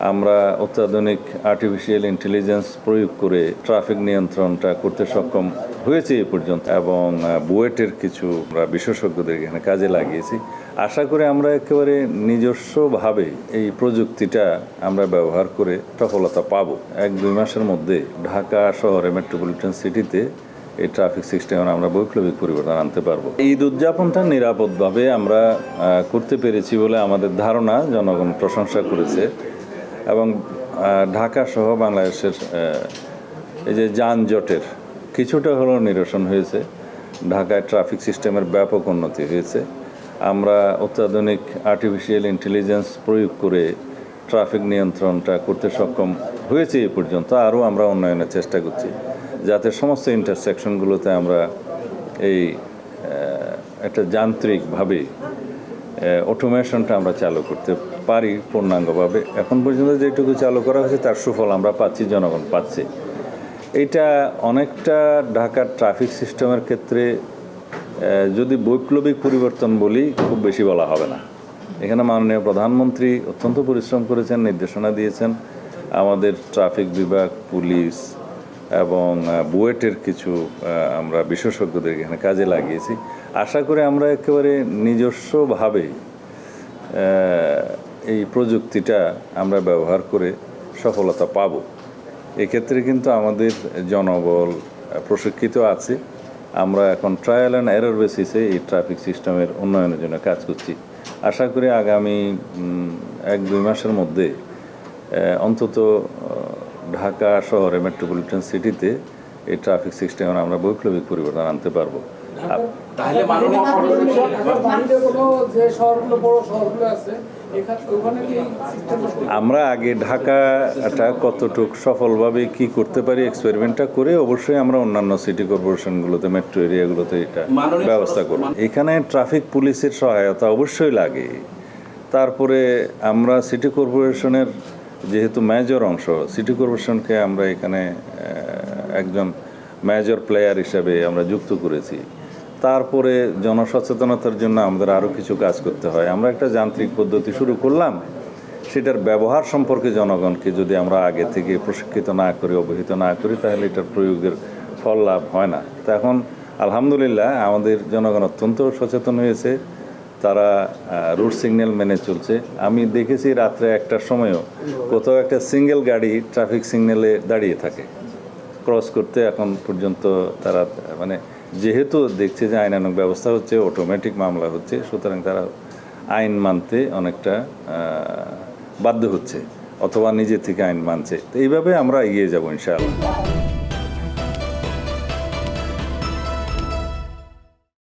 আমরা অত্যাধুনিক artificial intelligence প্রয়োগ করে ট্রাফিক নিয়ন্ত্রণটা করতে সক্ষম হয়েছে এই পর্যন্ত এবং বুয়েটের কিছু বিশেষজ্ঞদের এখানে কাজে লাগিয়েছি। আশা করি আমরা একেবারে নিজস্বভাবে এই প্রযুক্তিটা আমরা ব্যবহার করে সফলতা পাবো। 1-2 মাসের মধ্যে ঢাকা শহরে মেট্রোপলিটন সিটিতে এই ট্রাফিক সিস্টেমে আমরা বৈপ্লবিক পরিবর্তন আনতে পারবো। ঈদ উদযাপনটা নিরাপদভাবে আমরা করতে পেরেছি বলে আমাদের ধারণা, জনগণ প্রশংসা করেছে এবং ঢাকা সহ বাংলাদেশের এই যে যানজটের কিছুটা হলেও নিরসন হয়েছে। ঢাকায় ট্রাফিক সিস্টেমের ব্যাপক উন্নতি হয়েছে। আমরা অত্যাধুনিক আর্টিফিশিয়াল ইন্টেলিজেন্স প্রয়োগ করে ট্রাফিক নিয়ন্ত্রণটা করতে সক্ষম হয়েছে এই পর্যন্ত। আরও আমরা উন্নয়নের চেষ্টা করছি যাতে সমস্ত ইন্টারসেকশনগুলোতে আমরা এই একটা যান্ত্রিকভাবে অটোমেশনটা আমরা চালু করতে পারি পূর্ণাঙ্গভাবে। এখন পর্যন্ত যেটুকু চালু করা হয়েছে তার সুফল আমরা পাচ্ছি, জনগণ পাচ্ছে। এটা অনেকটা ঢাকার ট্রাফিক সিস্টেমের ক্ষেত্রে যদি বৈপ্লবিক পরিবর্তন বলি খুব বেশি বলা হবে না। এখানে মাননীয় প্রধানমন্ত্রী অত্যন্ত পরিশ্রম করেছেন, নির্দেশনা দিয়েছেন। আমাদের ট্রাফিক বিভাগ, পুলিশ এবং বুয়েটের কিছু আমরা বিশেষজ্ঞদের এখানে কাজে লাগিয়েছি। আশা করি আমরা একেবারে নিজস্বভাবে এই প্রযুক্তিটা আমরা ব্যবহার করে সফলতা পাব। এক্ষেত্রে কিন্তু আমাদের জনবল প্রশিক্ষিত আছে। আমরা এখন ট্রায়াল অ্যান্ড এরর বেসিসে এই ট্রাফিক সিস্টেমের উন্নয়নের জন্য কাজ করছি। আশা করি আগামী 1-2 মাসের মধ্যে অন্তত ঢাকা শহরে মেট্রোপলিটন সিটিতে এই ট্রাফিক সিস্টেমে আমরা বৈপ্লবিক পরিবর্তন আনতে পারবো। আমরা আগে ঢাকাটা কতটুকু সফলভাবে কি করতে পারি এক্সপেরিমেন্টটা করে অবশ্যই আমরা অন্যান্য সিটি কর্পোরেশনগুলোতে, মেট্রো এরিয়াগুলোতে এটা ব্যবস্থা করব। এখানে ট্রাফিক পুলিশের সহায়তা অবশ্যই লাগে। তারপরে আমরা সিটি কর্পোরেশনের যেহেতু মেজর অংশ, সিটি কর্পোরেশনকে আমরা এখানে একজন মেজর প্লেয়ার হিসাবে আমরা যুক্ত করেছি। তারপরে জনসচেতনতার জন্য আমাদের আরও কিছু কাজ করতে হয়। আমরা একটা যান্ত্রিক পদ্ধতি শুরু করলাম, সেটার ব্যবহার সম্পর্কে জনগণকে যদি আমরা আগে থেকে প্রশিক্ষিত না করি, অবহিত না করি, তাহলে এটার প্রয়োগের ফল লাভ হয় না। তো এখন আলহামদুলিল্লাহ আমাদের জনগণ অত্যন্ত সচেতন হয়েছে, তারা রুট সিগন্যাল মেনে চলছে। আমি দেখেছি রাত্রে 1টার সময়ও কোথাও একটা সিঙ্গেল গাড়ি ট্রাফিক সিগন্যালে দাঁড়িয়ে থাকে ক্রস করতে। এখন পর্যন্ত তারা মানে যেহেতু দেখছে যে আইনানুগ ব্যবস্থা হচ্ছে, অটোমেটিক মামলা হচ্ছে, সুতরাং তারা আইন মানতে অনেকটা বাধ্য হচ্ছে অথবা নিজে থেকে আইন মানছে। তো এইভাবে আমরা এগিয়ে যাব ইনশাআল্লাহ।